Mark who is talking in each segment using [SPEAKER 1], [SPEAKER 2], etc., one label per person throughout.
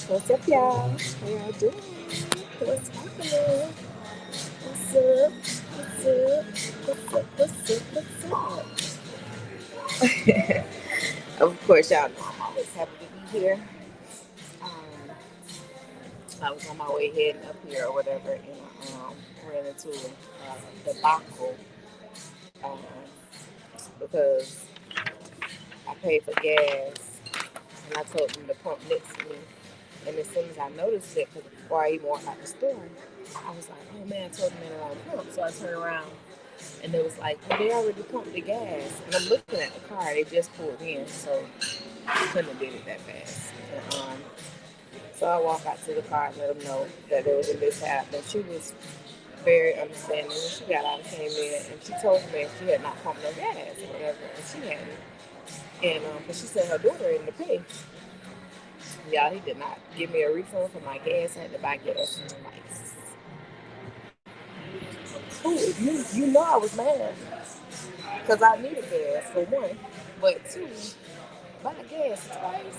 [SPEAKER 1] What's up, y'all? How y'all doing? What's happening? What's up? What's up? What's up? What's up? What's up? Of course, y'all know I'm always happy to be here. Um, I was on my way heading up here or whatever, and ran into the debacle um, because I paid for gas, and I told them to pump next to me. And as soon as I noticed it, because before I even walked out the store, I was like, oh man, I told them they didn't want to pump. So I turned around and it was like, well, they already pumped the gas. And I'm looking at the car, they just pulled in. So I couldn't have did it that fast. And, so I walked out to the car and let them know that there was a mishap. And she was very understanding. And she got out and came in and she told me she had not pumped no gas or whatever. And she hadn't. And but she said her daughter in the pay. Y'all, he did not give me a refund for my gas. I had to buy gas twice. Ooh, you know I was mad because I needed gas for one, but two, buy gas twice.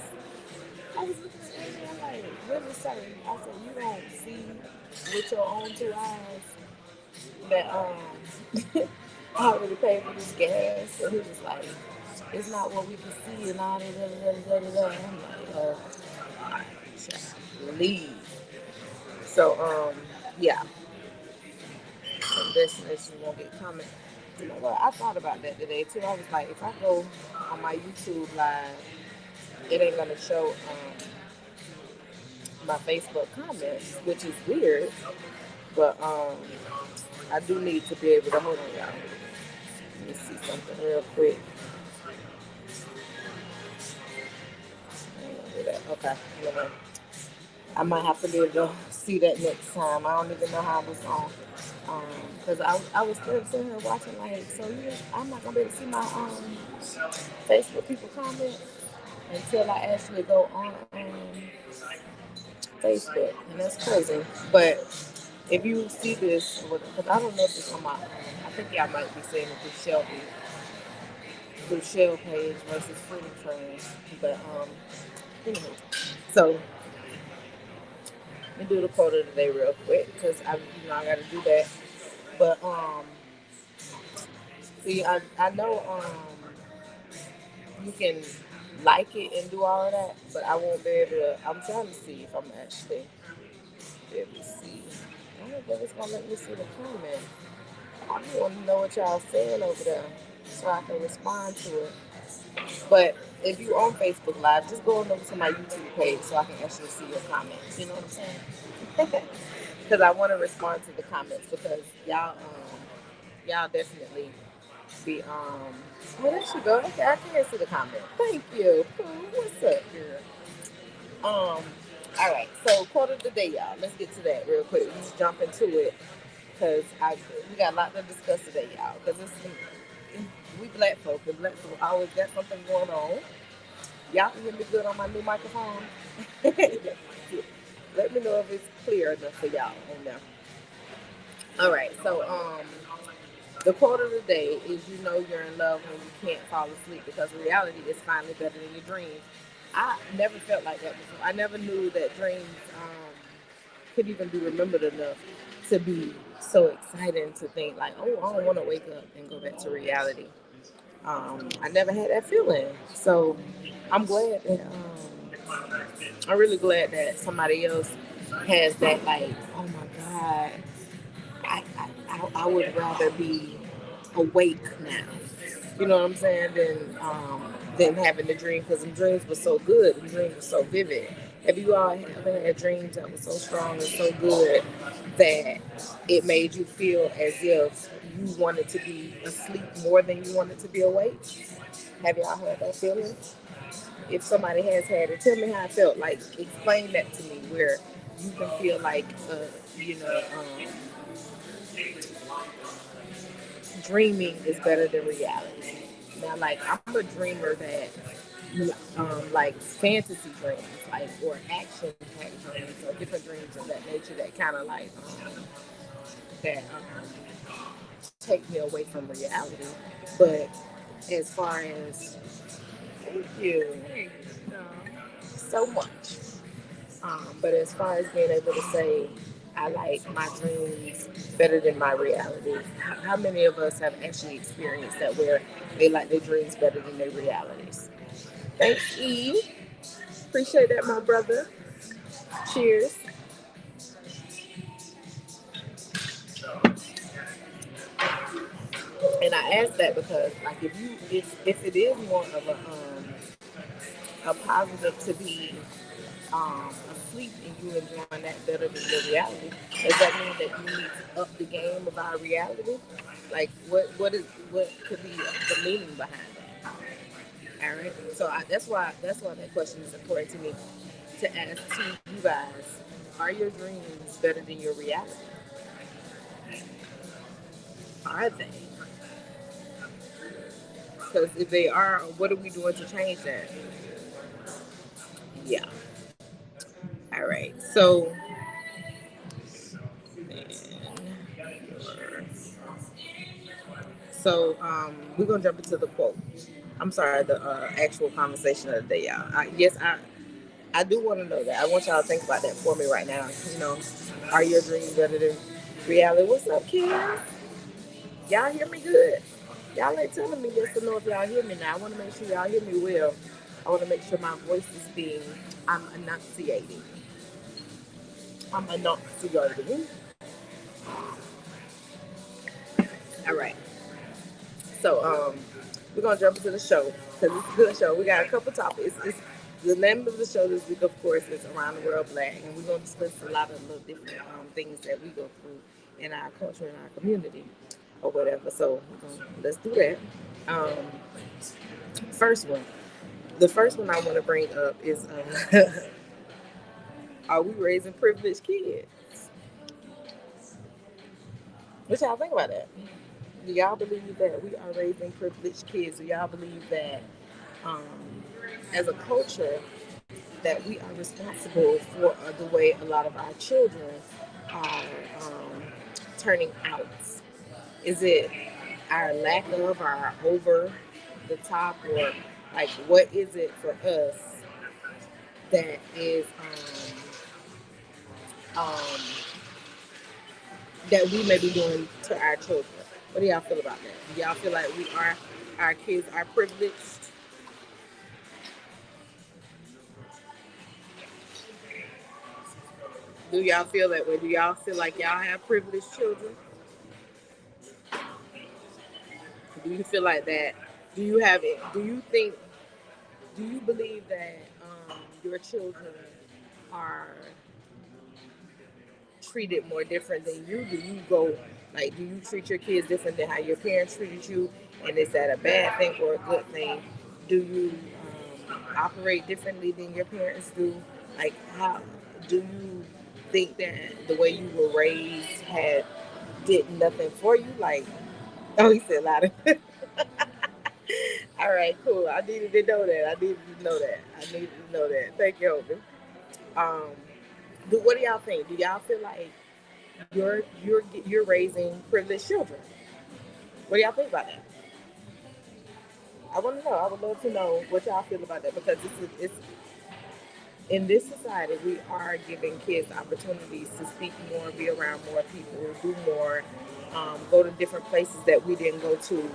[SPEAKER 1] I was looking at Amy, I'm like, really, sir? I said, you don't see with your own two eyes that I already paid for this gas. So he was like, it's not what we can see and all that. I'm like, leave. So yeah. Some destinations won't get coming. You know what? I thought about that today too. I was like, if I go on my YouTube live, it ain't gonna show my Facebook comments, which is weird. But I do need to be able to hold on, y'all. Let me see something real quick. I ain't gonna do that. Okay, anyway. I might have to be able to see that next time. I don't even know how I was on. Because I was still sitting here watching, like, so I'm not going to be able to see my Facebook people comment until I actually go on Facebook. And that's crazy. But if you see this, because I don't know if it's on my, I think y'all might be saying it through Shell page versus Freedom Train. But, anyway. So, let me do the quote of the day real quick because I got to do that. But see, I know you can like it and do all of that, but I won't be able to. I'm trying to see if I'm actually be able to see. I don't know if it's gonna let me see the comment. I just want to know what y'all saying over there so I can respond to it. But if you on Facebook Live, just go on over to my YouTube page so I can actually see your comments. You know what I'm saying? Because I want to respond to the comments because y'all definitely be well there she go. Okay, I can see the comment. Thank you. Pooh, what's up, girl? All right, so quote of the day, y'all. Let's get to that real quick. Let's jump into it because we got a lot to discuss today, y'all. Because we black folk always got something going on. Y'all can hear me good on my new microphone. Let me know if it's clear enough for y'all on there. All right, so the quote of the day is you know you're in love when you can't fall asleep because reality is finally better than your dreams. I never felt like that before. I never knew that dreams could even be remembered enough to be so exciting to think like, oh, I don't want to wake up and go back to reality. I never had that feeling. So I'm glad that I'm really glad that somebody else has that like, oh my God, I would rather be awake now. You know what I'm saying? Than having the dream because the dreams were so good. The dreams were so vivid. Have you all ever had dreams that were so strong and so good that it made you feel as if you wanted to be asleep more than you wanted to be awake? Have y'all had that feeling? If somebody has had it, tell me how it felt. Like, explain that to me where you can feel like, you know, dreaming is better than reality. Now, like I'm a dreamer that, like fantasy dreams, like or action packed dreams, or different dreams of that nature that kind of like that take me away from reality. But as far as thank you so much. But as far as being able to say, I like my dreams better than my reality, how many of us have actually experienced that where they like their dreams better than their realities? Thanks, E. Appreciate that, my brother. Cheers. And I ask that because, like, if it is more of a positive to be asleep and you enjoying that better than your reality, does that mean that you need to up the game of our reality? Like, what could be the meaning behind that? All right. So that's why that question is important to me to ask to you guys: are your dreams better than your reality? Are they? Because if they are, what are we doing to change that? Yeah. All right. So we're gonna jump into the quote. I'm sorry, the actual conversation of the day, y'all. I do want to know that. I want y'all to think about that for me right now. Are your dreams better than reality? What's up, kids? Y'all hear me good? Y'all ain't telling me yes or no if y'all hear me now. I want to make sure y'all hear me well. I want to make sure my voice is being, I'm enunciating. I'm enunciating. All right. So we're gonna jump into the show because it's a good show. We got a couple topics. The name of the show this week, of course, is Around the World Black, and we're gonna discuss a lot of little different things that we go through in our culture and our community or whatever. So let's do that. Um, first one. The first one I want to bring up is are we raising privileged kids? What y'all think about that? Do y'all believe that we are raising privileged kids? Do y'all believe that um, as a culture that we are responsible for the way a lot of our children are turning out? Is it our lack of, our over the top, or like what is it for us that is um, that we may be doing to our children? What do y'all feel about that? Do y'all feel like our kids are privileged? Do y'all feel that way? Do y'all feel like y'all have privileged children? Do you feel like that? Do you have it? Do you think? Do you believe that your children are treated more different than you? Do you go like? Do you treat your kids different than how your parents treated you? And is that a bad thing or a good thing? Do you operate differently than your parents do? Like, how do you think that the way you were raised had did nothing for you? Like, oh, he said louder. All right, cool. I needed to know that. I needed to know that. I needed to know that. Thank you, Hogan. Um, what do y'all think? Do y'all feel like you're raising privileged children? What do y'all think about that? I want to know. I would love to know what y'all feel about that because it's in this society we are giving kids opportunities to speak more, be around more people, do more, go to different places that we didn't go to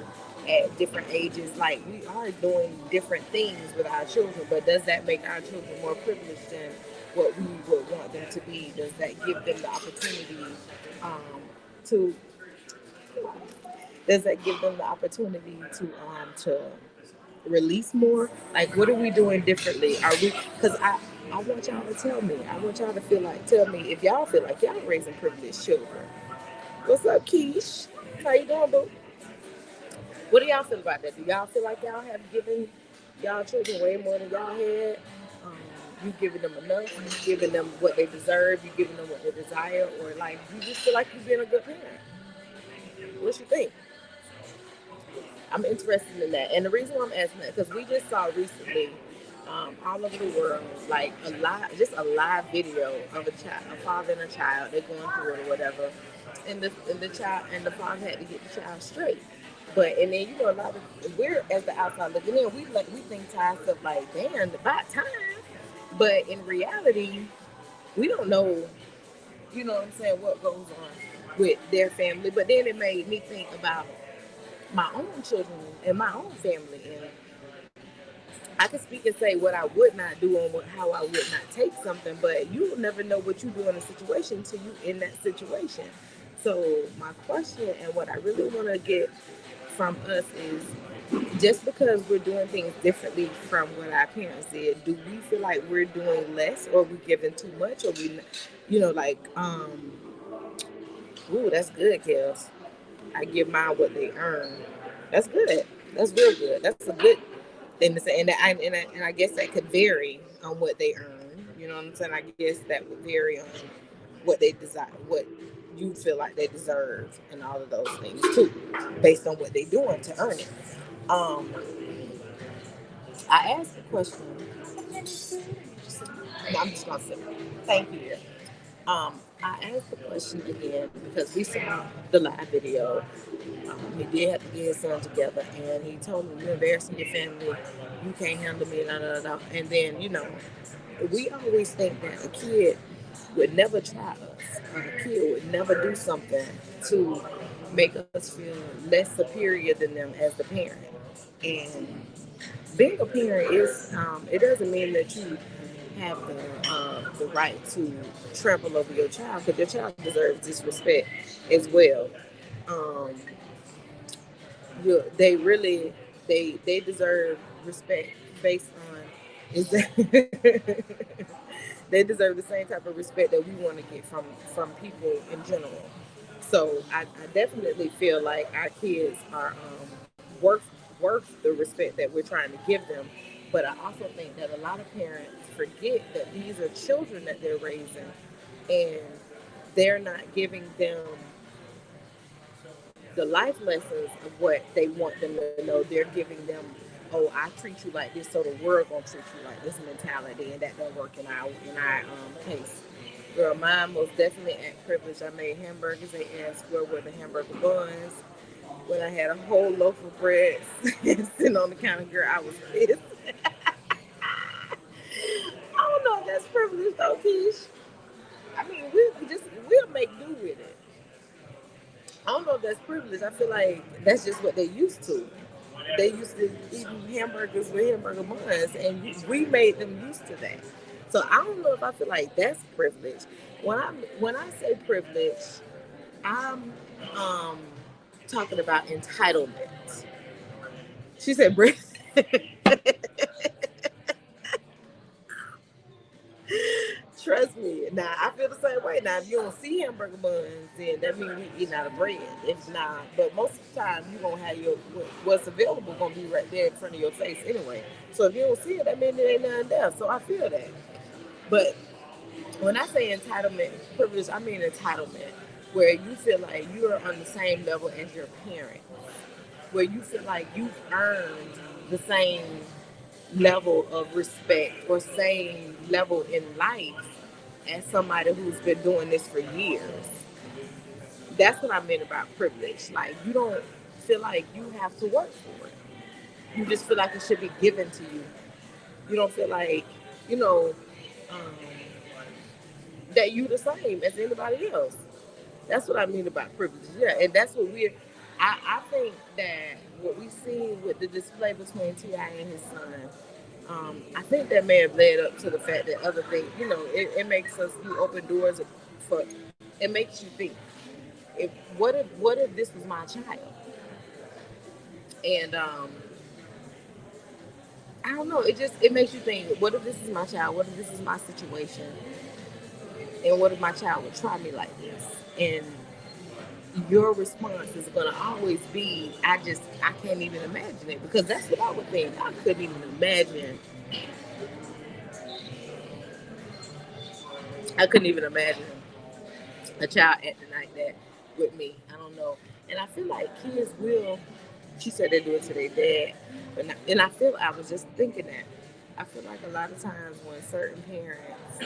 [SPEAKER 1] at different ages. Like we are doing different things with our children, but does that make our children more privileged than what we would want them to be? Does that give them the opportunity um, to does that give them the opportunity to release more? Like, what are we doing differently? Are we? Because I want y'all to tell me. I want y'all to tell me if y'all feel like y'all raising privileged children. What's up, Keish? How you doing, boo? What do y'all feel about that? Do y'all feel like y'all have given y'all children way more than y'all had? Um, you giving them enough? You giving them what they deserve? You giving them what they desire? Or like you just feel like you've been a good parent? What you think? I'm interested in that. And the reason why I'm asking that, because we just saw recently all over the world, like a live video of a father and a child. They're going through it or whatever, and the child and the father had to get the child straight. But and then a lot of we're as the outside looking in, we think to ourselves like, damn, about time. But in reality, we don't know, you know what I'm saying, what goes on with their family. But then it made me think about my own children and my own family. And I can speak and say what I would not do and how I would not take something, but you will never know what you do in a situation until you in that situation. So my question and what I really want to get from us is, just because we're doing things differently from what our parents did, do we feel like we're doing less, or we giving too much, or we, like, ooh, that's good, Kels. I give mine what they earn. That's good. That's real good. That's a good thing to say. And I guess that could vary on what they earn. You know what I'm saying? I guess that would vary on what they desire, what you feel like they deserve, and all of those things too, based on what they're doing to earn it. Um, I asked the question. No, I'm just gonna say thank you. I asked the question again because we saw the live video. He did have to get his son together, and he told me, "You're embarrassing your family. You can't handle me." Da, da, da. And then, we always think that a kid would never try us, or a kid would never do something to make us feel less superior than them as the parent. And being a parent is, it doesn't mean that you have the right to trample over your child, because your child deserves disrespect as well. Um, they really, they deserve respect based on, is that they deserve the same type of respect that we want to get from people in general. So I definitely feel like our kids are, worth the respect that we're trying to give them. But I also think that a lot of parents forget that these are children that they're raising, and they're not giving them the life lessons of what they want them to know. They're giving them, oh, I treat you like this, so the world gonna treat you like this mentality, and that don't work in our case. Girl, mine most definitely at privilege. I made hamburgers. They asked where were the hamburger buns. When I had a whole loaf of bread sitting on the counter, girl, I was pissed. I don't know if that's privilege though, Keish. I mean, we'll make do with it. I don't know if that's privilege. I feel like that's just what they used to. They used to eating hamburgers with hamburger buns, and we made them used to that. So I don't know if I feel like that's privilege. When I say privilege, I'm um, talking about entitlement. She said, trust me. Now I feel the same way. Now if you don't see hamburger buns, then that means we eating out of bread. If not, but most of the time you gonna have what's available gonna be right there in front of your face anyway. So if you don't see it, that means there ain't nothing there. So I feel that. But when I say entitlement, privilege, I mean entitlement, where you feel like you are on the same level as your parent, where you feel like you've earned the same level of respect or same level in life as somebody who's been doing this for years. That's what I meant about privilege. Like, you don't feel like you have to work for it. You just feel like it should be given to you. You don't feel like, you know, um, that you the same as anybody else. That's what I mean about privilege. Yeah, and that's what we're. I think that what we see with the display between Ti and his son, I think that may have led up to the fact that other things, it makes us, you open doors for, it makes you think, if what if this was my child, and I don't know, it makes you think, what if this is my child, what if this is my situation, and what if my child would try me like this, and your response is going to always be, I can't even imagine it, because that's what I would think. I couldn't even imagine. I couldn't even imagine a child acting like that with me. I don't know. And I feel like kids will, she said they do it to their dad. And I feel, I was just thinking that. I feel like a lot of times when certain parents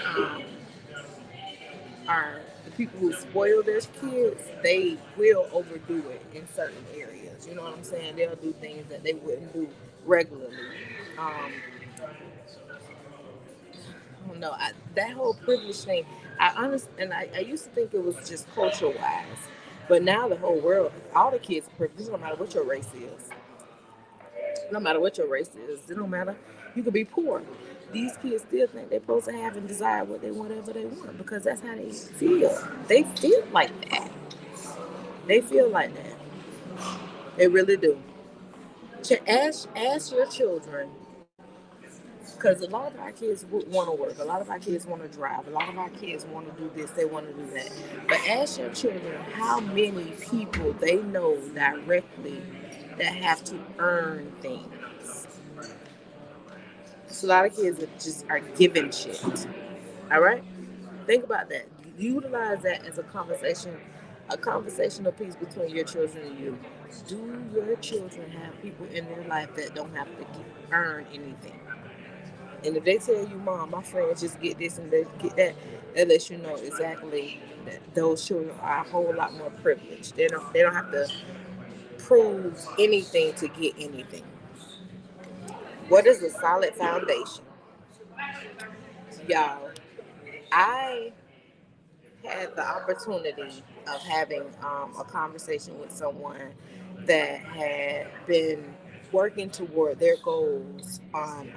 [SPEAKER 1] are the people who spoil their kids, they will overdo it in certain areas. You know what I'm saying? They'll do things that they wouldn't do regularly. Um, don't know. That whole privilege thing, I used to think it was just culture wise, but now the whole world, all the kids are privileged. No matter what your race is, no matter what your race is, it don't matter. You could be poor. These kids still think they're supposed to have and desire what they whatever they want because that's how they feel. They feel like that. They feel like that. They really do. Ask your children because a lot of our kids want to work. A lot of our kids want to drive. A lot of our kids want to do this. They want to do that. But ask your children how many people they know directly that have to earn things. So a lot of kids are given shit. All right? Think about that. Utilize that as a conversational piece between your children and you. Do your children have people in their life that don't have to earn anything? And if they tell you, Mom, my friends just get this and they get that, that lets you know exactly that those children are a whole lot more privileged. They don't have to prove anything to get anything. What is a solid foundation? Y'all, I had the opportunity of having a conversation with someone that had been working toward their goals on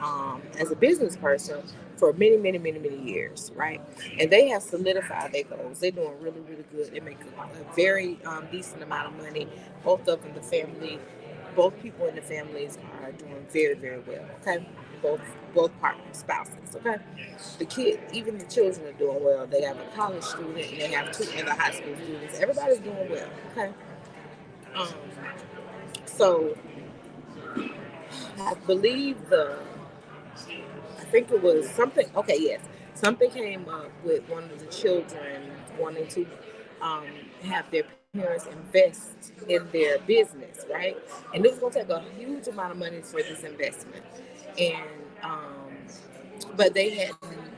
[SPEAKER 1] as a business person for many, many, many, many years, right? And they have solidified their goals. They're doing really, really good. They make a very decent amount of money. Both of them, the family, both people in the families are doing very, very well. Okay, both both partners, spouses. Okay, the kid, even the children are doing well. They have a college student and they have two other high school students. Everybody's doing well. Okay, um, so I believe I think it was something. Okay, yes, something came up with one of the children wanting to um, have their parents invest in their business, right? And it was going to take a huge amount of money for this investment, and but they had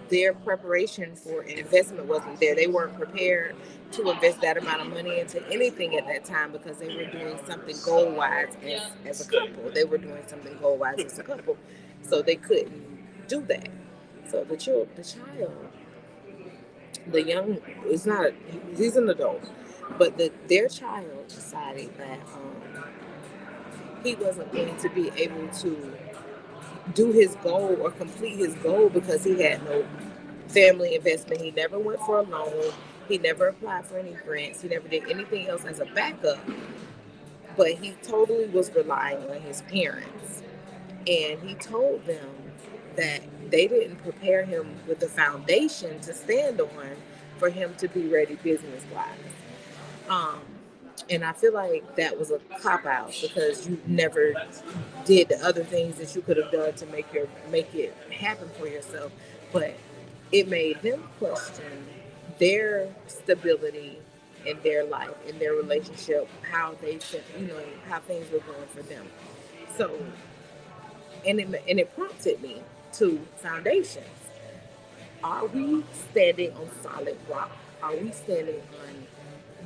[SPEAKER 1] their preparation for an investment wasn't there. They weren't prepared to invest that amount of money into anything at that time because they were doing something goal wise as a couple. They were doing something goal wise as a couple, so they couldn't do that. So the young, it's not, he's an adult, but their child decided that he wasn't going to be able to do his goal or complete his goal because he had no family investment. He never went for a loan. He never applied for any grants. He never did anything else as a backup. But he totally was relying on his parents. And he told them that they didn't prepare him with a foundation to stand on for him to be ready business wise. Um, and I feel like that was a cop out because you never did the other things that you could have done to make it happen for yourself. But it made them question their stability in their life, in their relationship, how they should, how things were going for them. So, and it prompted me to foundations. Are we standing on solid rock? Are we standing on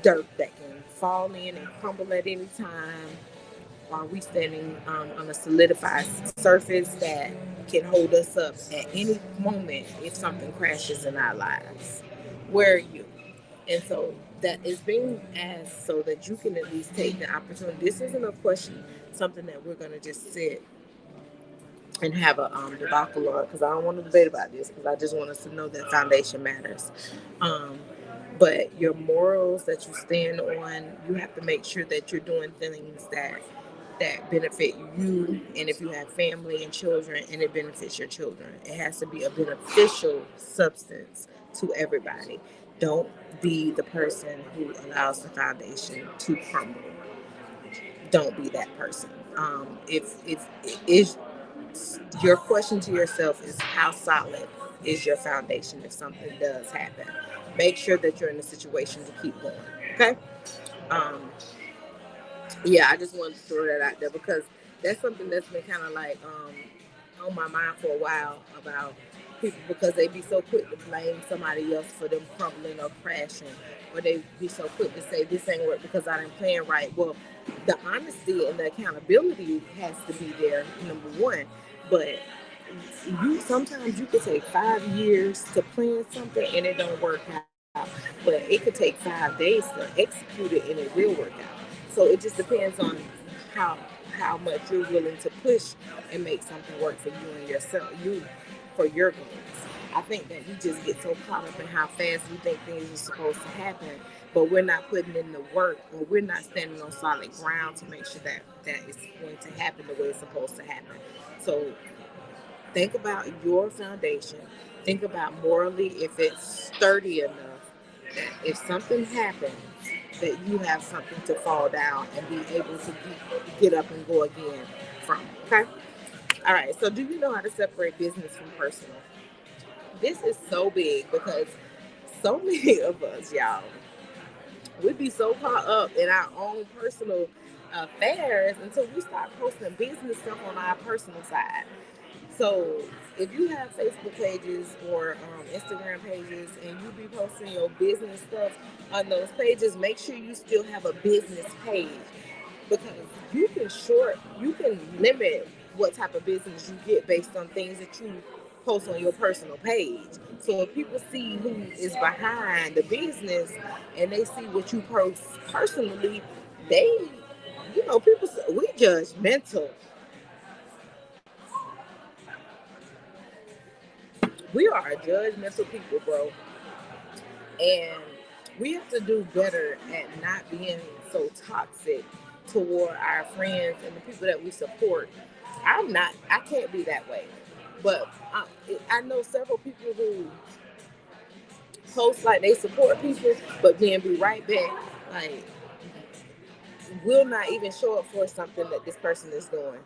[SPEAKER 1] dirt that can fall in and crumble at any time? Are we standing on a solidified surface that can hold us up at any moment if something crashes in our lives? Where are you? And so that is being asked so that you can at least take the opportunity. This isn't a question, something that we're going to just sit and have a debacle on because I don't want to debate about this because I just want us to know that foundation matters. Um, but your morals that you stand on, you have to make sure that you're doing things that benefit you, and if you have family and children and it benefits your children, it has to be a beneficial substance to everybody. Don't be the person who allows the foundation to crumble. Don't be that person. If is your question to yourself is how solid is your foundation if something does happen. Make sure that you're in a situation to keep going. Okay. Um, yeah, I just wanted to throw that out there because that's something that's been kind of like on my mind for a while about people because they be so quick to blame somebody else for them crumbling or crashing, or they be so quick to say this ain't work because I didn't plan right. Well, the honesty and the accountability has to be there, number one, but sometimes you could take 5 years to plan something and it don't work out, but it could take 5 days to execute it and it will work out. So it just depends on how how much you're willing to push and make something work for you and yourself, you for your goals. I think that we just get so caught up in how fast we think things are supposed to happen, but we're not putting in the work, or we're not standing on solid ground to make sure that that is going to happen the way it's supposed to happen. So think about your foundation. Think about morally if it's sturdy enough that if something happens, that you have something to fall down and be able to get up and go again from. Okay? All right. So, do you know how to separate business from personal? This is so big because so many of us, y'all, we be so caught up in our own personal affairs until we start posting business stuff on our personal side. So if you have Facebook pages or Instagram pages and you be posting your business stuff on those pages, make sure you still have a business page because you can limit what type of business you get based on things that you post on your personal page. So if people see who is behind the business and they see what you post personally, they, people we judgmental. We are judgmental people, bro. And we have to do better at not being so toxic toward our friends and the people that we support. I can't be that way. But I know several people who post like they support people, but then be right back, like, will not even show up for something that this person is doing.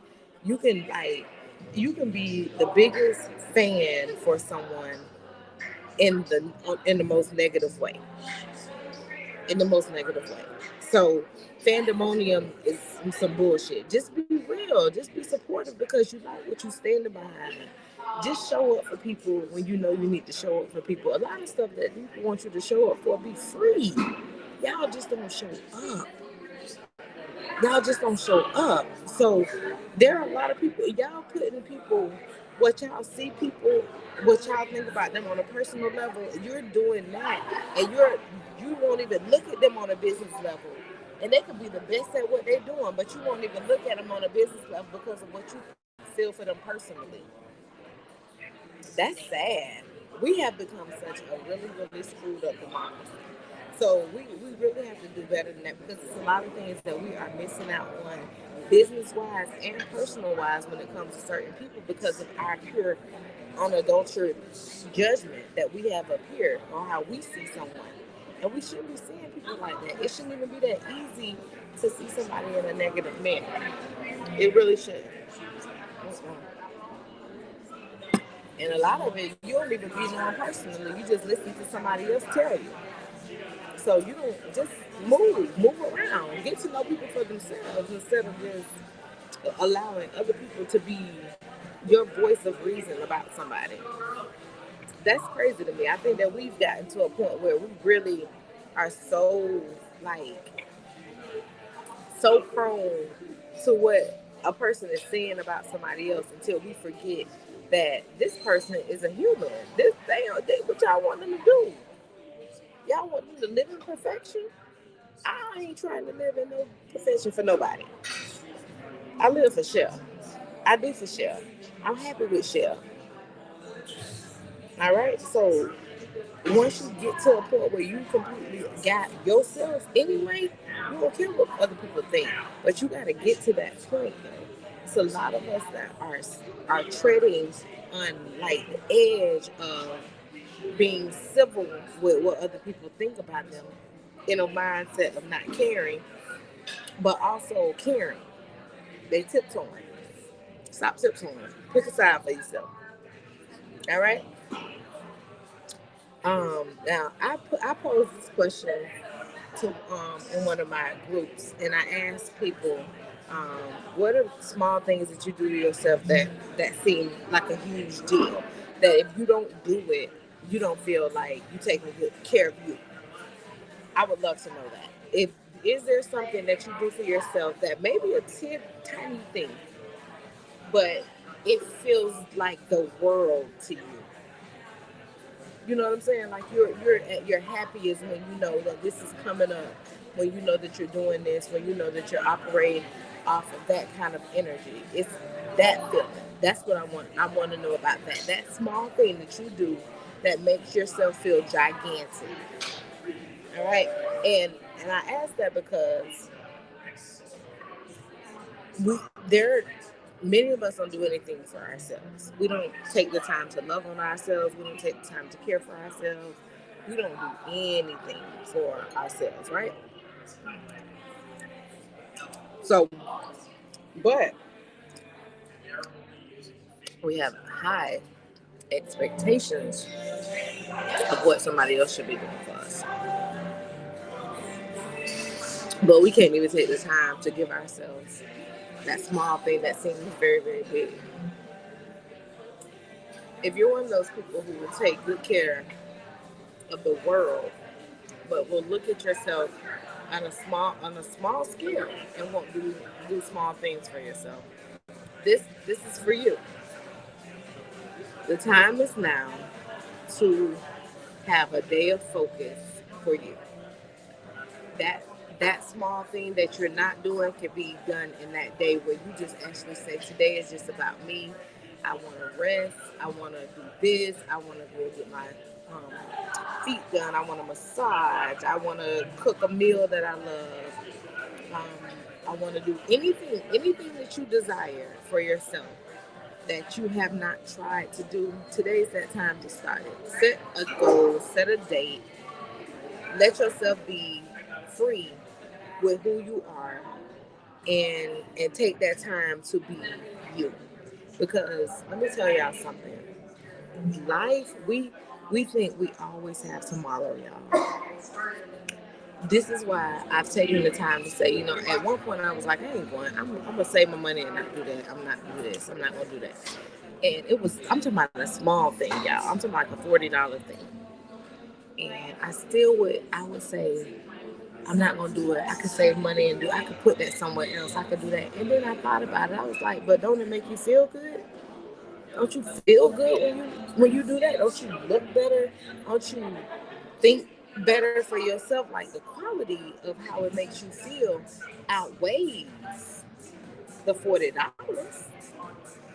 [SPEAKER 1] You can, like, you can be the biggest fan for someone in the most negative way, in the most negative way. So fandemonium is some bullshit. Just be real. Just be supportive because you like what you standing behind. Just show up for people when you know you need to show up for people. A lot of stuff that people want you to show up for be free. Y'all just don't show up. Y'all just don't show up. So there are a lot of people. Y'all putting people what y'all see people, what y'all think about them on a personal level. You're doing that, and you won't even look at them on a business level. And they could be the best at what they're doing, but you won't even look at them on a business level because of what you feel for them personally. That's sad. We have become such a really, really screwed up democracy. So we really have to do better than that because there's a lot of things that we are missing out on business wise and personal wise when it comes to certain people because of our pure unadulterated judgment that we have up here on how we see someone. And we shouldn't be seeing people like that. It shouldn't even be that easy to see somebody in a negative manner. It really should. And a lot of it, you don't even be knowing personally. You just listen to somebody else tell you. So you don't just move around, get to know people for themselves instead of just allowing other people to be your voice of reason about somebody. That's crazy to me. I think that we've gotten to a point where we really are so like so prone to what a person is saying about somebody else until we forget that this person is a human. They what y'all want them to do? Y'all want them to live in perfection? I ain't trying to live in no perfection for nobody. I live for Shell. I do for Shell. I'm happy with Shell. All right. So once you get to a point where you completely got yourself anyway, you don't care what other people think. But you got to get to that point. It's a lot of us that are treading on like the edge of being civil with what other people think about them in a mindset of not caring, but also caring. They tiptoeing. Stop tiptoeing. Pick a side for yourself. All right. Now I posed this question to in one of my groups, and I asked people, um, what are small things that you do to yourself that seem like a huge deal? That if you don't do it, you don't feel like you taking good care of you. I would love to know that. If is there something that you do for yourself that maybe a tiny thing, but it feels like the world to you. You know what I'm saying? Like you're at your happiest when you know that this is coming up, when you know that you're doing this, when you know that you're operating off of that kind of energy. It's that feeling. That's what I want. I want to know about that. That small thing that you do that makes yourself feel gigantic. All right, and I ask that because we there many of us don't do anything for ourselves. We don't take the time to love on ourselves. We don't take the time to care for ourselves. We don't do anything for ourselves, right? So, but we have high expectations of what somebody else should be doing for us. But we can't even take the time to give ourselves that small thing that seems very, very big. If you're one of those people who will take good care of the world, but will look at yourself on a small scale and won't do small things for yourself, this is for you. The time is now to have a day of focus for you. That small thing that you're not doing can be done in that day where you just actually say, today is just about me. I want to rest. I want to do this. I want to go get my feet done. I want to massage. I want to cook a meal that I love. Um, I want to do anything that you desire for yourself that you have not tried to do. Today's that time to start it. Set a goal, set a date, let yourself be free with who you are, and take that time to be you. Because let me tell y'all something. Life, we think we always have tomorrow, y'all. This is why I've taken the time to say, at one point I was like, I ain't going. I'm gonna save my money and not do that. I'm not gonna do this. I'm not gonna do that. And I'm talking about a small thing, y'all. I'm talking about like a $40 thing. And I would say, I'm not gonna do it. I could save money and I could put that somewhere else. I could do that. And then I thought about it. I was like, but don't it make you feel good? Don't you feel good when you do that? Don't you look better? Don't you think better for yourself? Like the quality of how it makes you feel outweighs the $40.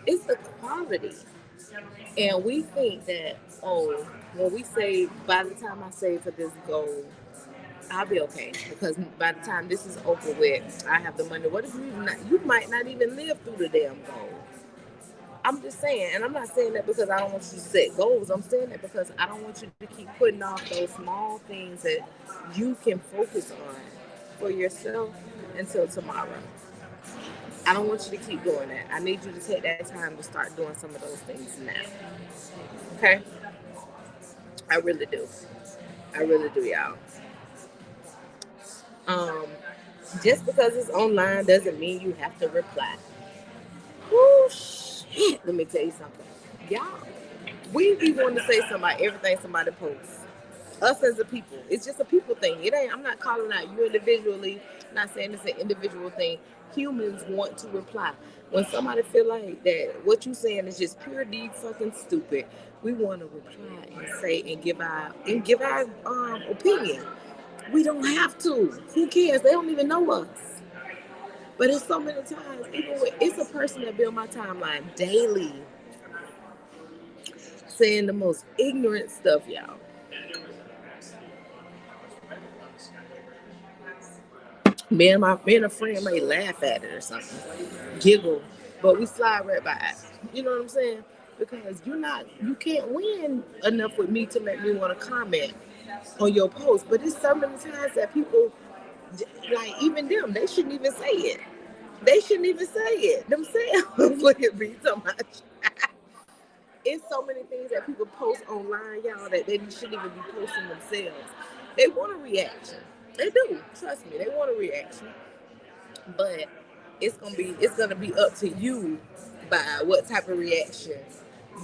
[SPEAKER 1] It's the quality. And we think that, oh, when we say, by the time I save for this goal, I'll be okay. Because by the time this is over with, I have the money. What if you might not even live through the damn goal? I'm just saying, and I'm not saying that because I don't want you to set goals. I'm saying that because I don't want you to keep putting off those small things that you can focus on for yourself until tomorrow. I don't want you to keep doing that. I need you to take that time to start doing some of those things now. Okay? I really do. I really do, y'all. Um, just because it's online doesn't mean you have to reply. Woo, shit. Let me tell you something. Y'all, we be wanting to say something about everything somebody posts. Us as a people, it's just a people thing. It ain't. I'm not calling out you individually. I'm not saying it's an individual thing. Humans want to reply. When somebody feel like that, what you saying is just pure D fucking stupid. We want to reply and say and give our opinion. We don't have to. Who cares? They don't even know us. But it's so many times, even with it's a person that be on my timeline daily saying the most ignorant stuff, y'all. Me and a friend may laugh at it or something, giggle, but we slide right by it. You know what I'm saying? Because you can't win enough with me to make me want to comment on your post. But it's so many times that people, like even them, they shouldn't even say it. They shouldn't even say it themselves. Look at me so much. It's so many things that people post online, y'all, that they shouldn't even be posting themselves. They want a reaction. They do. Trust me, they want a reaction. But it's gonna be up to you by what type of reaction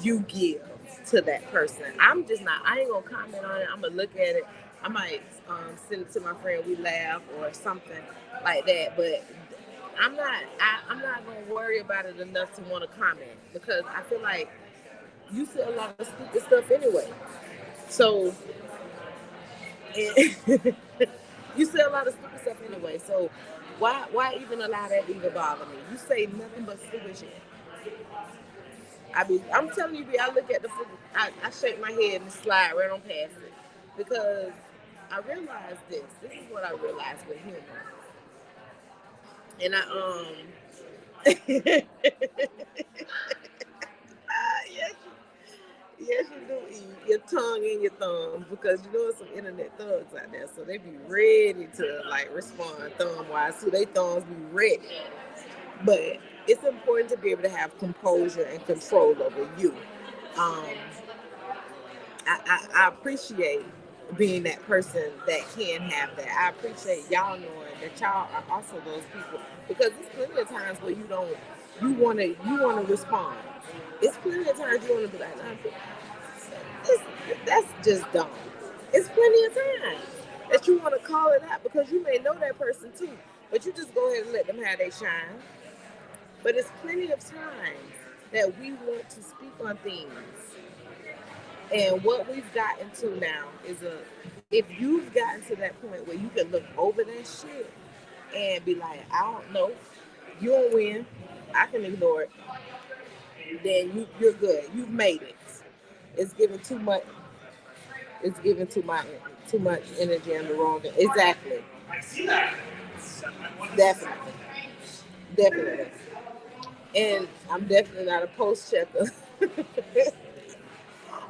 [SPEAKER 1] you give to that person. I'm just not. I ain't gonna comment on it. I'm gonna look at it. I might send it to my friend. We laugh or something like that. But I'm not gonna worry about it enough to want to comment because I feel like you say a lot of stupid stuff anyway. So and you say a lot of stupid stuff anyway. So why even allow that to even bother me? You say nothing but stupid shit. I'm telling you, I look at the food, I shake my head and slide right on past it because I realized this. This is what I realized with humor, and yes, yes, you do eat your tongue and your thumbs because you know there's some internet thugs out there, so they be ready to like respond thumb wise. So they thumbs be ready, but it's important to be able to have composure and control over you. Um, I appreciate being that person that can have that. I appreciate y'all knowing that y'all are also those people because there's plenty of times where you wanna respond. It's plenty of times you wanna be like, nah, this, that's just dumb. It's plenty of times that you wanna call it out because you may know that person too, but you just go ahead and let them have their shine. But it's plenty of times that we want to speak on things. And what we've gotten to now is if you've gotten to that point where you can look over that shit and be like, I don't know, you don't win, I can ignore it, then you're good. You've made it. It's giving too much. It's giving too much energy on the wrong. Exactly. Definitely. Definitely. And I'm definitely not a post checker.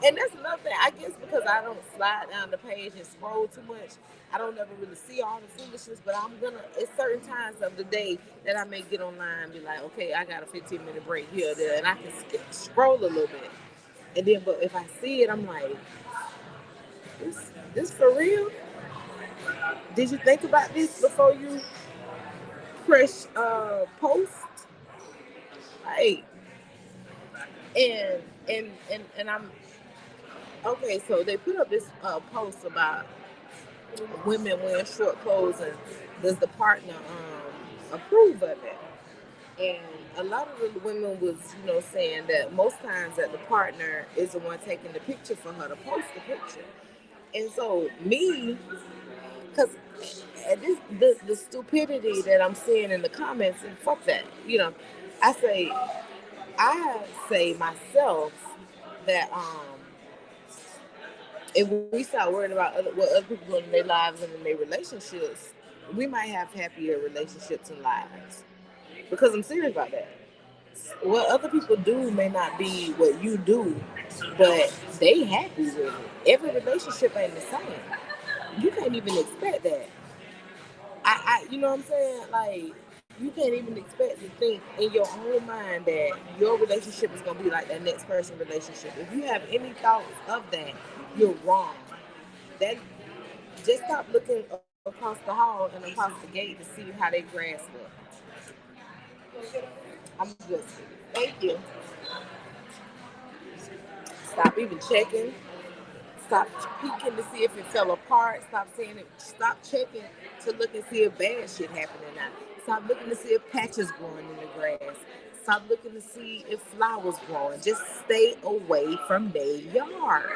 [SPEAKER 1] And that's another thing. I guess because I don't slide down the page and scroll too much, I don't ever really see all the foolishness. But I'm gonna at certain times of the day that I may get online and be like, okay, I got a 15-minute break here or there, and I can scroll a little bit. And then, but if I see it, I'm like, this for real? Did you think about this before you press post? Like, and and I'm okay. So they put up this post about women wearing short clothes and does the partner approve of it? And a lot of the women was, saying that most times that the partner is the one taking the picture for her to post the picture. And so me, because the stupidity that I'm seeing in the comments, and fuck that, I say I say myself that if we start worrying about what other people doing in their lives and in their relationships, we might have happier relationships and lives. Because I'm serious about that. What other people do may not be what you do, but they happy with it. Every relationship ain't the same. You can't even expect that. You know what I'm saying? Like, you can't even expect to think in your own mind that your relationship is gonna be like that next person's relationship. If you have any thoughts of that, you're wrong. That just stop looking across the hall and across the gate to see how they grass look. I'm just thank you. Stop even checking. Stop peeking to see if it fell apart. Stop saying it. Stop checking to look and see if bad shit happening now. Stop looking to see if patches growing in the grass. Stop looking to see if flowers growing. Just stay away from their yard.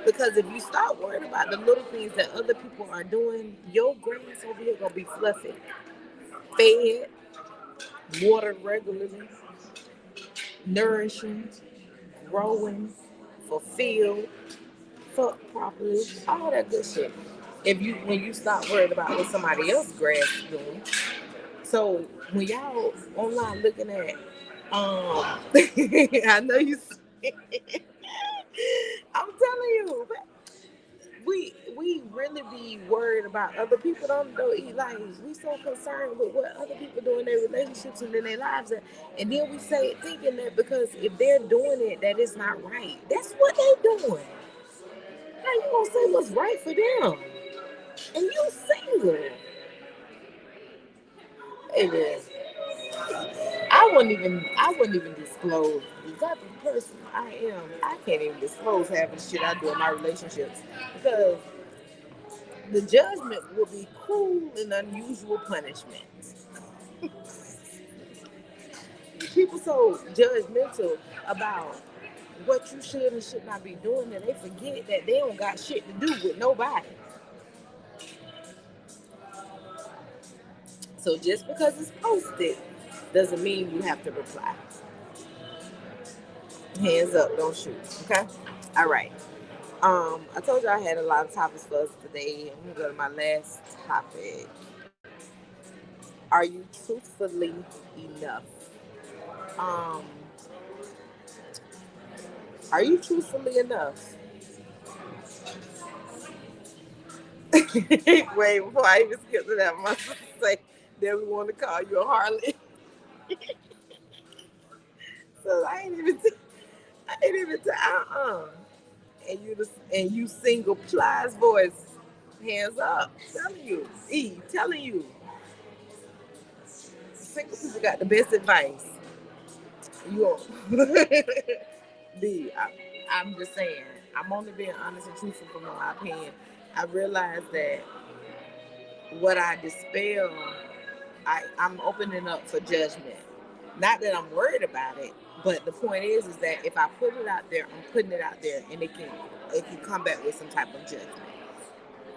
[SPEAKER 1] Because if you start worrying about the little things that other people are doing, your grass over here gonna be fluffy, fed, watered regularly, nourishing, growing, fulfilled, fuck properly, all that good shit. If you when you stop worried about what somebody else grass is doing. So when y'all online looking at I know you I'm telling you, we really be worried about other people don't eat like we so concerned with what other people do in their relationships and in their lives and then we say it thinking that because if they're doing it that it's not right. That's what they doing. How you gonna say what's right for them? And you single. Amen. I wouldn't even disclose the type of person I am. I can't even disclose half of the shit I do in my relationships because the judgment will be cruel and unusual punishment. people so judgmental about what you should and should not be doing that they forget that they don't got shit to do with nobody. So just because it's posted doesn't mean you have to reply. Hands up, don't shoot. Okay? All right. I told you I had a lot of topics for us today. I'm gonna go to my last topic. Are you truthfully enough? Um, are you truthfully enough? Wait, before I even skip to that, I must say that we want to call you a harlot. So I ain't even And you single plies voice, hands up, telling you, telling you, single people got the best advice. You all. I'm just saying, I'm only being honest and truthful from my opinion. I realize that what I dispel, I'm opening up for judgment. Not that I'm worried about it, but the point is that if I put it out there, I'm putting it out there, and it can come back with some type of judgment.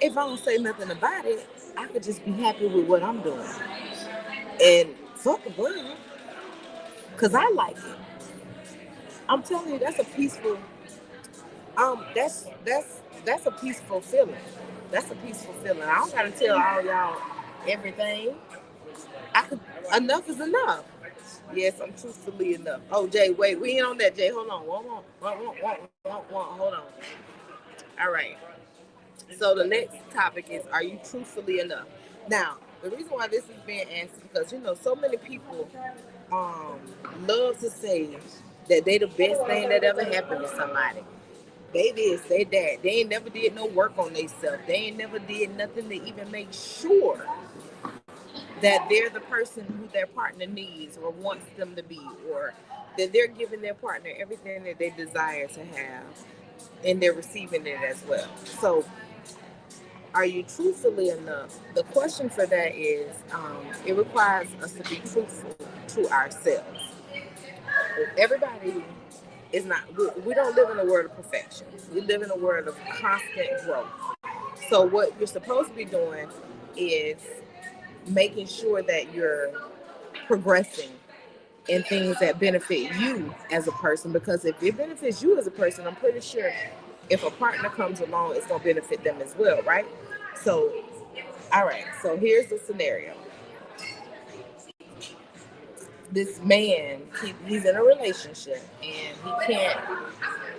[SPEAKER 1] If I don't say nothing about it, I could just be happy with what I'm doing and fuck the world, cause I like it. I'm telling you, that's a peaceful. That's a peaceful feeling. That's a peaceful feeling. I don't gotta tell all y'all everything. I could. Enough is enough. Yes, I'm truthfully enough. Oh, Jay, wait, we ain't on that, Jay. Hold on. Hold on. All right. So the next topic is: are you truthfully enough? Now, the reason why this is being asked is because so many people um love to say that they the best thing that ever happened to somebody. They this, they that. They ain't never did no work on themselves. They ain't never did nothing to even make sure that they're the person who their partner needs or wants them to be, or that they're giving their partner everything that they desire to have, and they're receiving it as well. So, are you truthfully enough? The question for that is, it requires us to be truthful to ourselves. Everybody is not. We don't live in a world of perfection. We live in a world of constant growth. So what you're supposed to be doing is making sure that you're progressing in things that benefit you as a person. Because if it benefits you as a person, I'm pretty sure if a partner comes along, it's gonna benefit them as well, right? So, all right. So here's the scenario. This man, he's in a relationship, and he can't.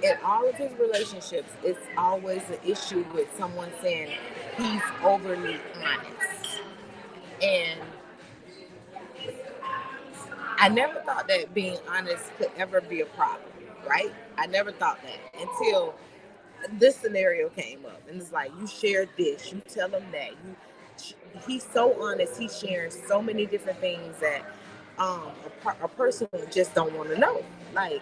[SPEAKER 1] In all of his relationships, it's always an issue with someone saying he's overly honest. And I never thought that being honest could ever be a problem, right? I never thought that until this scenario came up. And it's like, you shared this, you tell him that. He's so honest, he's sharing so many different things that a person just don't want to know. Like,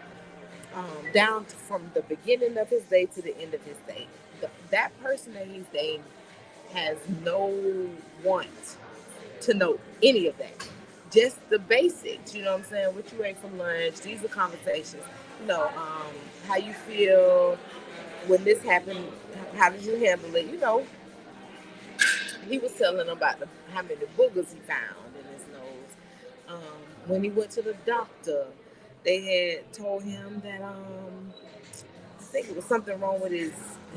[SPEAKER 1] down from the beginning of his day to the end of his day. That person that he's dating has no want to know any of that. Just the basics, you know what I'm saying? What you ate for lunch. These are conversations. How you feel when this happened. How did you handle it? He was telling about how many boogers he found in his nose. When he went to the doctor, they had told him that I think it was something wrong with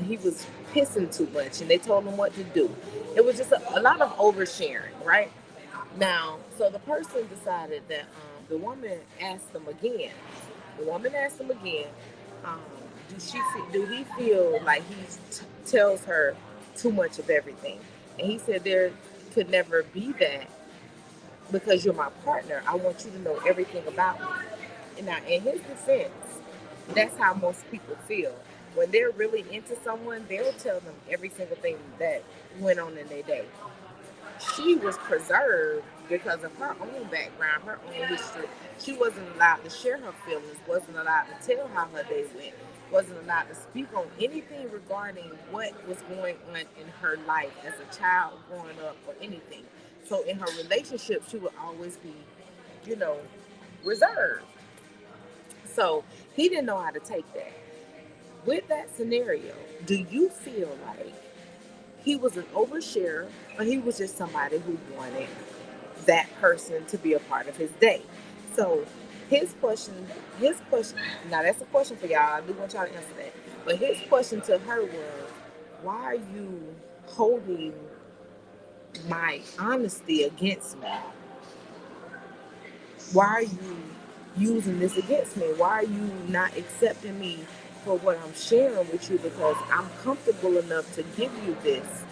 [SPEAKER 1] he was pissing too much, and they told him what to do. It was just a lot of oversharing, right? Now, so the person decided that the woman asked him again. The woman asked him again, um, do he feel like he tells her too much of everything? And he said there could never be that because you're my partner. I want you to know everything about me. And now, in his defense, that's how most people feel. When they're really into someone, they'll tell them every single thing that went on in their day. She was preserved because of her own background, her own history. She wasn't allowed to share her feelings, wasn't allowed to tell how her day went, wasn't allowed to speak on anything regarding what was going on in her life as a child growing up or anything. So in her relationship, she would always be, you know, reserved. So he didn't know how to take that. With that scenario, do you feel like he was an oversharer, or he was just somebody who wanted that person to be a part of his day? So his question, his question, now that's a question for y'all. I do want y'all to answer that. But his question to her was, why are you holding my honesty against me? Why are you using this against me? Why are you not accepting me for what I'm sharing with you? Because I'm comfortable enough to give you this,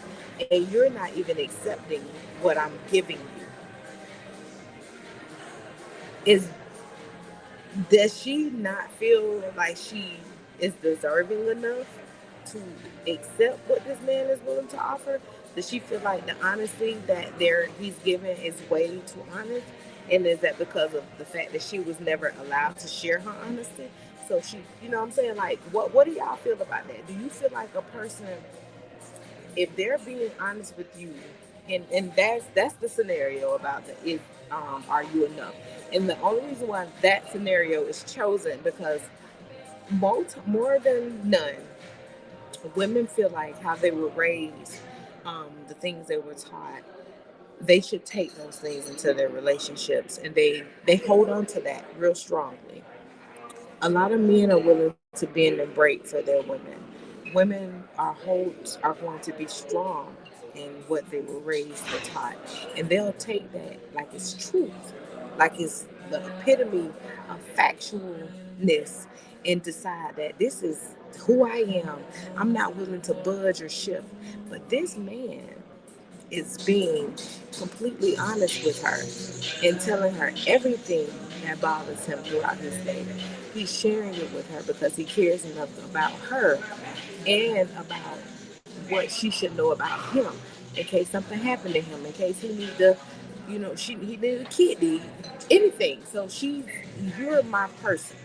[SPEAKER 1] and you're not even accepting what I'm giving you. Is Does she not feel like she is deserving enough to accept what this man is willing to offer? Does she feel like the honesty that he's giving is way too honest? And is that because of the fact that she was never allowed to share her honesty? So she, you know what I'm saying? Like, what do y'all feel about that? Do you feel like a person, if they're being honest with you, and that's the scenario about the if are you enough? And the only reason why that scenario is chosen because more than none, women feel like how they were raised, the things they were taught, they should take those things into their relationships, and they hold on to that real strongly. A lot of men are willing to bend and break for their women. Women are going to be strong in what they were raised or taught, and they'll take that like it's truth, like it's the epitome of factualness, and decide that this is who I am. I'm not willing to budge or shift. But this man is being completely honest with her and telling her everything that bothers him throughout his day. He's sharing it with her because he cares enough about her and about what she should know about him in case something happened to him, in case he need to, he needed a kidney, anything. So you're my person.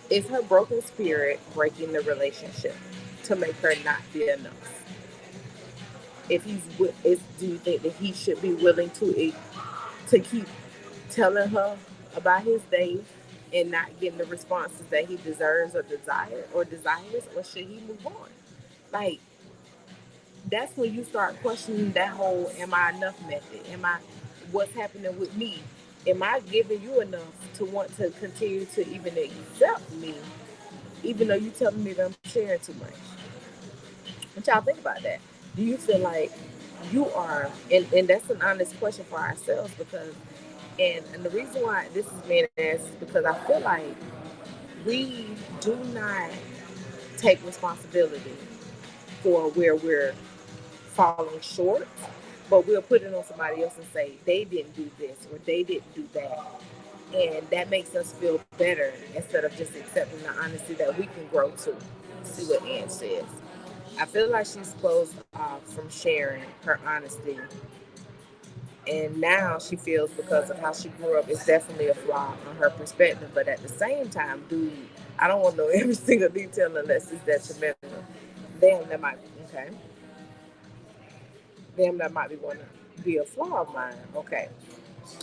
[SPEAKER 1] Is her broken spirit breaking the relationship to make her not be enough? If do you think that he should be willing to keep telling her about his day and not getting the responses that he deserves or desires, or should he move on? Like, that's when you start questioning that whole "am I enough" method. What's happening with me? Am I giving you enough to want to continue to even accept me, even though you telling me that I'm sharing too much? What y'all think about that? Do you feel like you are, and that's an honest question for ourselves, because and the reason why this is being asked is because I feel like we do not take responsibility for where we're falling short, but we'll put it on somebody else and say they didn't do this or they didn't do that. And that makes us feel better instead of just accepting the honesty that we can grow to. See what Ann says. I feel like she's closed off from sharing her honesty. And now she feels, because of how she grew up, it's definitely a flaw on her perspective. But at the same time, dude, I don't want to know every single detail unless it's detrimental. Damn, that might okay. Damn, that might be one be a flaw of mine. Okay.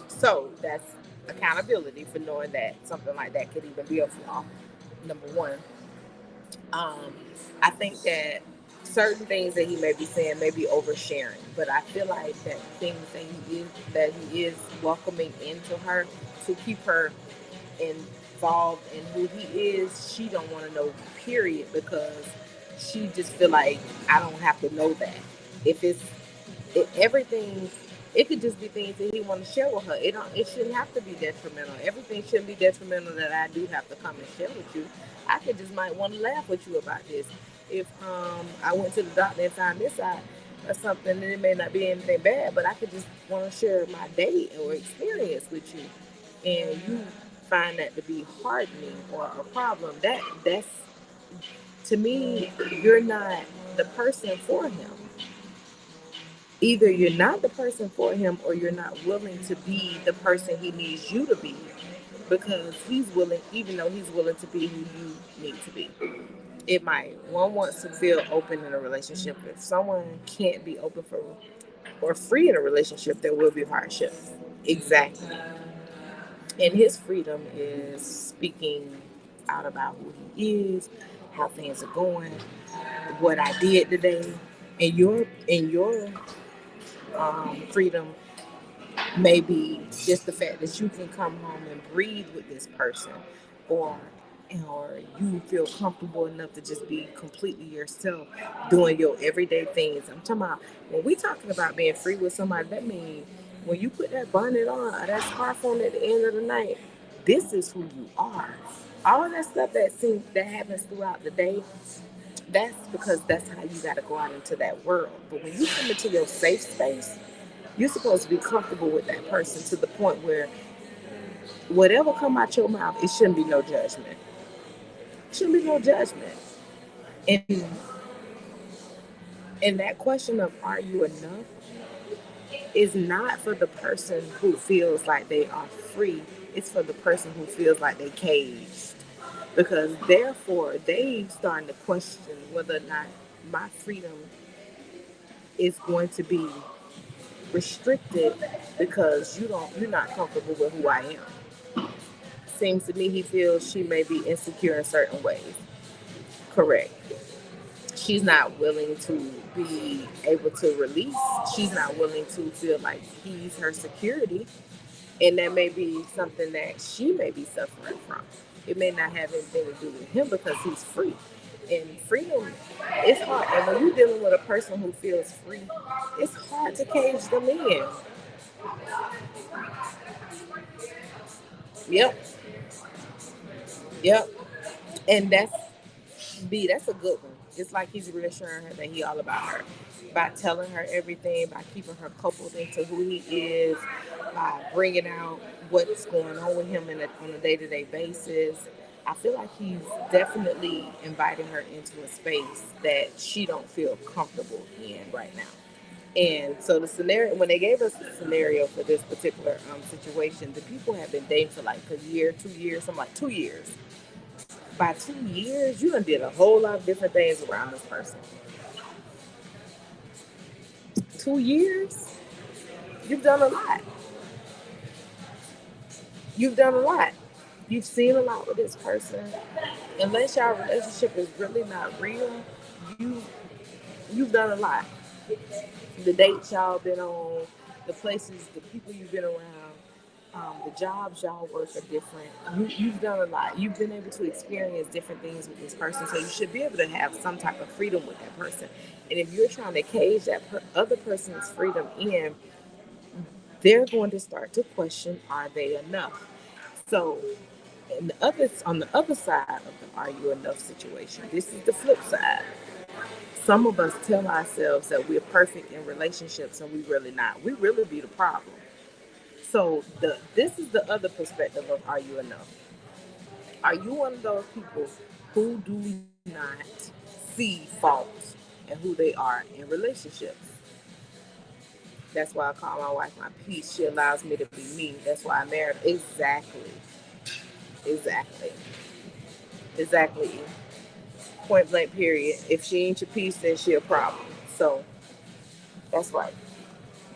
[SPEAKER 1] So that's accountability for knowing that something like that could even be a flaw. Number one. Um, I think that certain things that he may be saying may be oversharing, but I feel like that things that he is welcoming into her to keep her involved in who he is, she don't want to know, period, because she just feel like I don't have to know that. If it's everything, it could just be things that he want to share with her. It shouldn't have to be detrimental. Everything shouldn't be detrimental that I do have to come and share with you. I could just might want to laugh with you about this. If I went to the doctor and found this out or something, and it may not be anything bad, but I could just want to share my day or experience with you, and you find that to be hardening or a problem. That's to me, you're not the person for him. Either you're not the person for him, or you're not willing to be the person he needs you to be, because he's willing, even though he's willing to be who you need to be. It might, one wants to feel open in a relationship. If someone can't be open for or free in a relationship, there will be hardships. Exactly. And his freedom is speaking out about who he is, how things are going, what I did today. And your freedom maybe just the fact that you can come home and breathe with this person, or you feel comfortable enough to just be completely yourself doing your everyday things. I'm talking about when we talking about being free with somebody, that means when you put that bonnet on or that scarf on at the end of the night, this is who you are. All of that stuff that happens throughout the day, that's because that's how you got to go out into that world. But when you come into your safe space, you're supposed to be comfortable with that person to the point where whatever come out your mouth, it shouldn't be no judgment. It shouldn't be no judgment. And that question of are you enough is not for the person who feels like they are free. It's for the person who feels like they caged. Because therefore they starting to question whether or not my freedom is going to be restricted because you're not comfortable with who I am. Seems to me he feels she may be insecure in certain ways. Correct. She's not willing to be able to release. She's not willing to feel like he's her security. And that may be something that she may be suffering from. It may not have anything to do with him because he's free. And freedom is hard. And when you're dealing with a person who feels free, it's hard to cage them in. Yep. Yep. And that's a good one. It's like he's reassuring her that he all about her by telling her everything, by keeping her coupled into who he is, by bringing out what's going on with him on a day-to-day basis. I feel like he's definitely inviting her into a space that she don't feel comfortable in right now. And so the scenario, when they gave us the scenario for this particular situation, the people have been dating for like a year, 2 years, something like 2 years. By 2 years, you done did a whole lot of different things around this person. 2 years, you've done a lot. You've done a lot. You've seen a lot with this person. Unless y'all relationship is really not real, you you've done a lot. The dates y'all been on, the places, the people you've been around, the jobs y'all work are different. You've done a lot. You've been able to experience different things with this person, so you should be able to have some type of freedom with that person. And if you're trying to cage that other person's freedom in, they're going to start to question: Are they enough? So, on the other side of the "Are you enough" situation, this is the flip side. Some of us tell ourselves that we're perfect in relationships, and we really not. We really be the problem. So this is the other perspective of are you enough? Are you one of those people who do not see faults and who they are in relationships? That's why I call my wife my peace. She allows me to be me. That's why I married her. Exactly. Exactly. Exactly. Point blank period. If she ain't your peace, then she a problem. So that's right.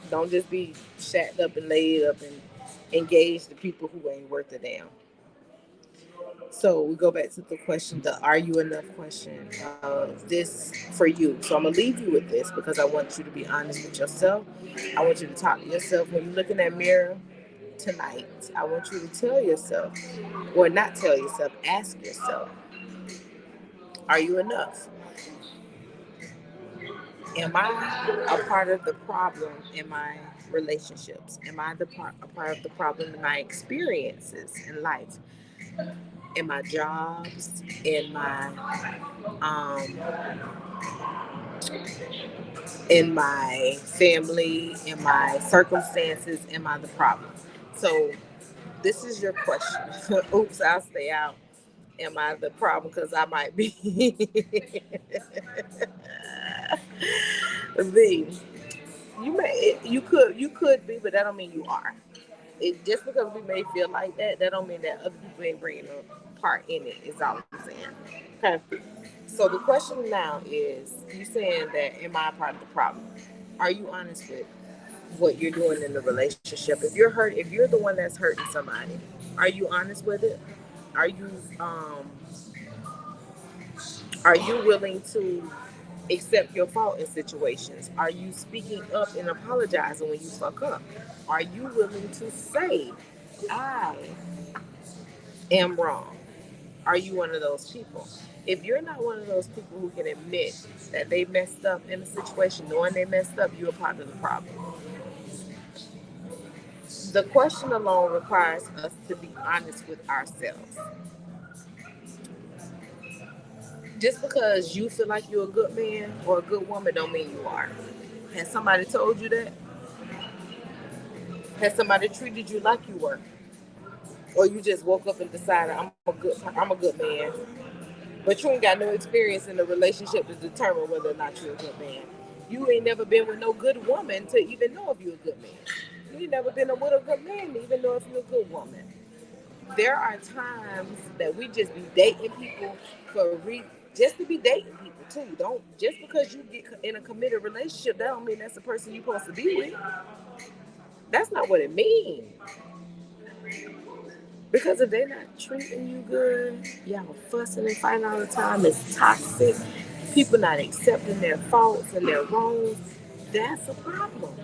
[SPEAKER 1] Don't just be shacked up and laid up and engaged to people who ain't worth a damn. So we go back to the question, the "Are you enough" question of this for you. So I'm gonna leave you with this because I want you to be honest with yourself. I want you to talk to yourself when you look in that mirror tonight. I want you to tell yourself, or not tell yourself, ask yourself, are you enough? Am I a part of the problem in my relationships? Am I a part of the problem in my experiences in life, in my jobs, um, in my family, in my circumstances? Am I the problem? So this is your question. Oops, I'll stay out. Am I the problem? Because I might be. The you could be, but that don't mean you are. Just because we may feel like that, that don't mean that other people ain't bringing a part in it. Is all I'm saying. Okay. So the question now is, you saying that am I a part of the problem? Are you honest with what you're doing in the relationship? If you're the one that's hurting somebody, Are you honest with it? Are you um are you willing to accept your fault in situations? Are you speaking up and apologizing when you fuck up? Are you willing to say, I am wrong? Are you one of those people? If you're not one of those people who can admit that they messed up in a situation, knowing they messed up, you're a part of the problem. The question alone requires us to be honest with ourselves. Just because you feel like you're a good man or a good woman don't mean you are. Has somebody told you that? Has somebody treated you like you were? Or you just woke up and decided I'm a good man. But you ain't got no experience in the relationship to determine whether or not you're a good man. You ain't never been with no good woman to even know if you're a good man. You ain't never been with a good man to even know if you're a good woman. There are times that we just be dating people just to be dating people too. Don't just because you get in a committed relationship, that don't mean that's the person you're supposed to be with. That's not what it means. Because if they're not treating you good, y'all fussing and fighting all the time, it's toxic. People not accepting their faults and their wrongs. That's a problem.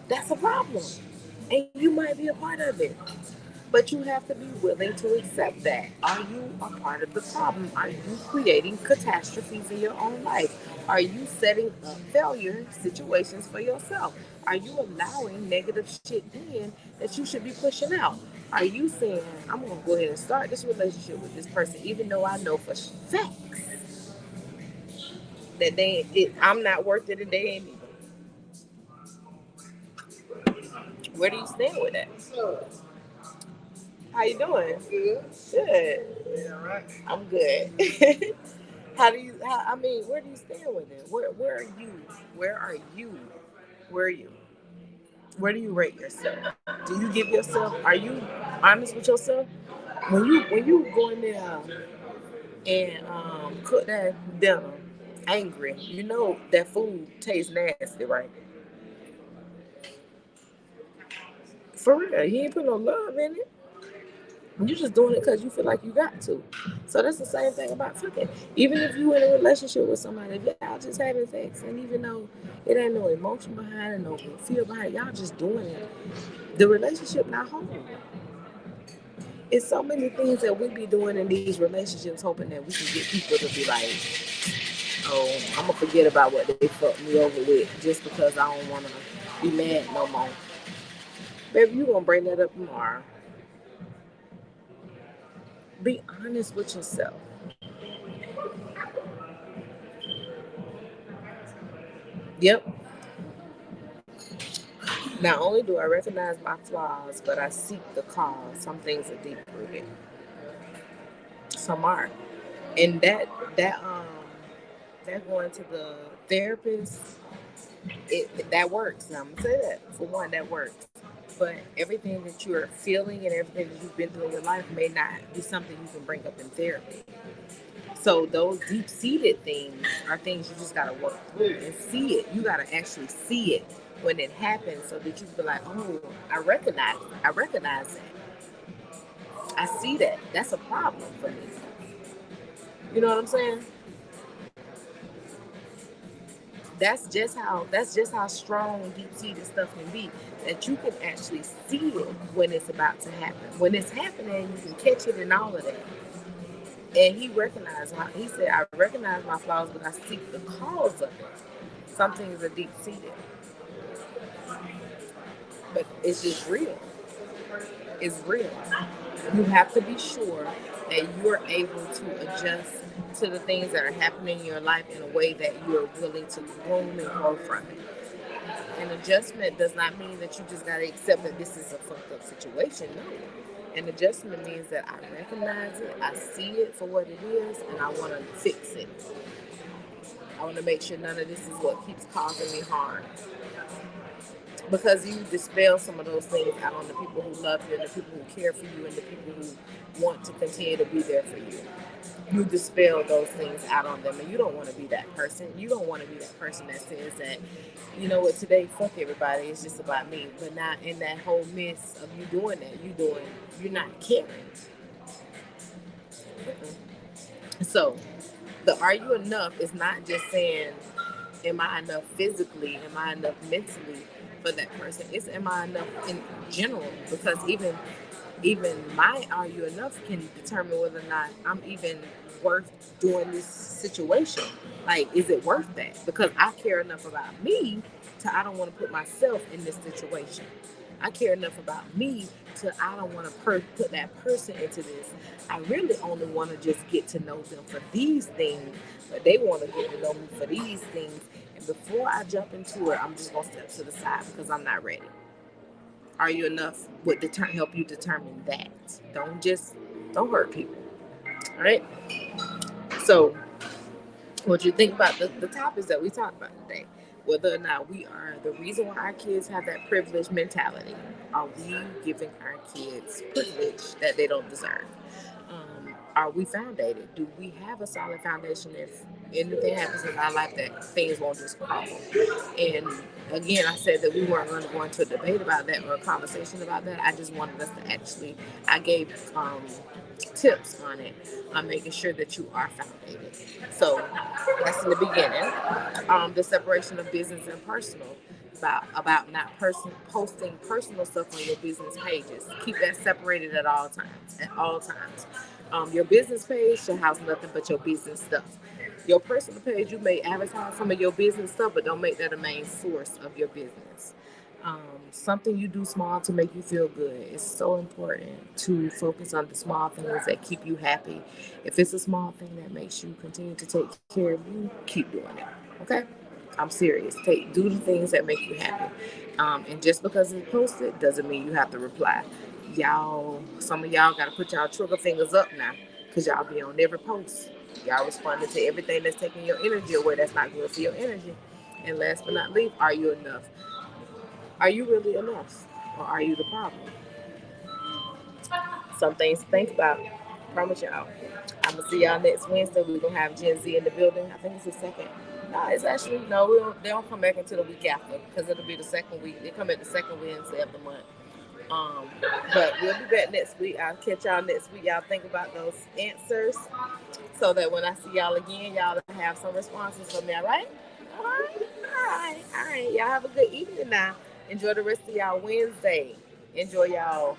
[SPEAKER 1] That's a problem. And you might be a part of it. But you have to be willing to accept that. Are you a part of the problem? Are you creating catastrophes in your own life? Are you setting up failure situations for yourself? Are you allowing negative shit in that you should be pushing out? Are you saying, I'm going to go ahead and start this relationship with this person, even though I know for facts that I'm not worth it and they ain't either? Where do you stand with that? How you doing? Good. Good. Yeah, right. I'm good. Where do you stand with it? Where are you? Where are you? Where are you? Where do you rate yourself? Do you give yourself, are you honest with yourself? When you go in there and cook that dinner angry, you know that food tastes nasty, right? For real. He ain't put no love in it. You just doing it because you feel like you got to. So that's the same thing about fucking. Even if you in a relationship with somebody, if y'all just having sex, and even though it ain't no emotion behind it, no feel behind it, y'all just doing it. The relationship not whole. It's so many things that we be doing in these relationships, hoping that we can get people to be like, "Oh, I'm gonna forget about what they fucked me over with just because I don't wanna be mad no more." Baby, you gonna bring that up tomorrow. Be honest with yourself. Yep. Not only do I recognize my flaws, but I seek the cause. Some things are deep rooted. Some aren't. And that going to the therapist, that works. I'm gonna say that. For one, that works. But everything that you're feeling and everything that you've been through in your life may not be something you can bring up in therapy. So those deep seated things are things you just gotta work through and see it. You gotta actually see it when it happens so that you can be like, oh, I recognize that. I see that. That's a problem for me. You know what I'm saying? That's just how strong deep seated stuff can be. That you can actually see it when it's about to happen. When it's happening, you can catch it and all of that. And he said, I recognize my flaws, but I seek the cause of it. Some things are deep seated, but it's just real. It's real. You have to be sure that you're able to adjust to the things that are happening in your life in a way that you're willing to groom and grow from it. An adjustment does not mean that you just got to accept that this is a fucked up situation. No. An adjustment means that I recognize it, I see it for what it is, and I want to fix it. I want to make sure none of this is what keeps causing me harm. Because you dispel some of those things out on the people who love you and the people who care for you and the people who want to continue to be there for you. you dispel those things out on them, and you don't want to be that person. You don't want to be that person that says that, you know what, today, fuck everybody, it's just about me. But not in that whole midst of you doing that, you're not caring. So the are you enough is not just saying, am I enough physically, am I enough mentally for that person? It's, am I enough in general? Because even my are you enough can determine whether or not I'm even worth doing this situation. Like, is it worth that? Because I care enough about me to I don't want to put myself in this situation. I care enough about me to I don't want to put that person into this. I really only want to just get to know them for these things, but they want to get to know me for these things. And before I jump into it, I'm just gonna step to the side because I'm not ready. Are you enough would help you determine that. Don't hurt people. All right. So what you think about the topics that we talked about today, whether or not we are the reason why our kids have that privileged mentality, are we giving our kids privilege that they don't deserve? Are we founded? Do we have a solid foundation if anything happens in our life that things won't just crumble? And again, I said that we weren't going to go into a debate about that or a conversation about that. I just wanted us to actually, I gave tips on it, on making sure that you are founded. So that's in the beginning. The separation of business and personal. About not posting personal stuff on your business pages. Keep that separated at all times. At all times. Your business page should house nothing but your business stuff. Your personal page, you may advertise some of your business stuff, but don't make that a main source of your business. Something you do small to make you feel good. It's so important to focus on the small things that keep you happy. If it's a small thing that makes you continue to take care of you, keep doing it. Okay? I'm serious. Do the things that make you happy. And just because it's posted doesn't mean you have to reply. Y'all, some of y'all got to put y'all trigger fingers up now, because y'all be on every post. Y'all responding to everything that's taking your energy away, that's not good for your energy. And last but not least, are you enough? Are you really enough? Or are you the problem? Some things to think about. I promise y'all. I'm gonna see y'all next Wednesday. We're gonna have Gen Z in the building. I think it's the second. No, it's actually no. They don't come back until the week after, because it'll be the second week. They come at the second Wednesday of the month. Um, but we'll be back next week. I'll catch y'all next week. Y'all think about those answers so that when I see y'all again, y'all have some responses for me. All right? All right. All right. All right. Y'all have a good evening now. Enjoy the rest of y'all Wednesday. Enjoy y'all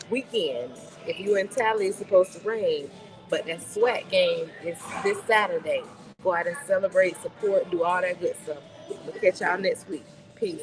[SPEAKER 1] weekend. If you in Tally, it's supposed to rain, but that sweat game is this Saturday. Go out and celebrate, support, do all that good stuff. We'll catch y'all next week. Peace.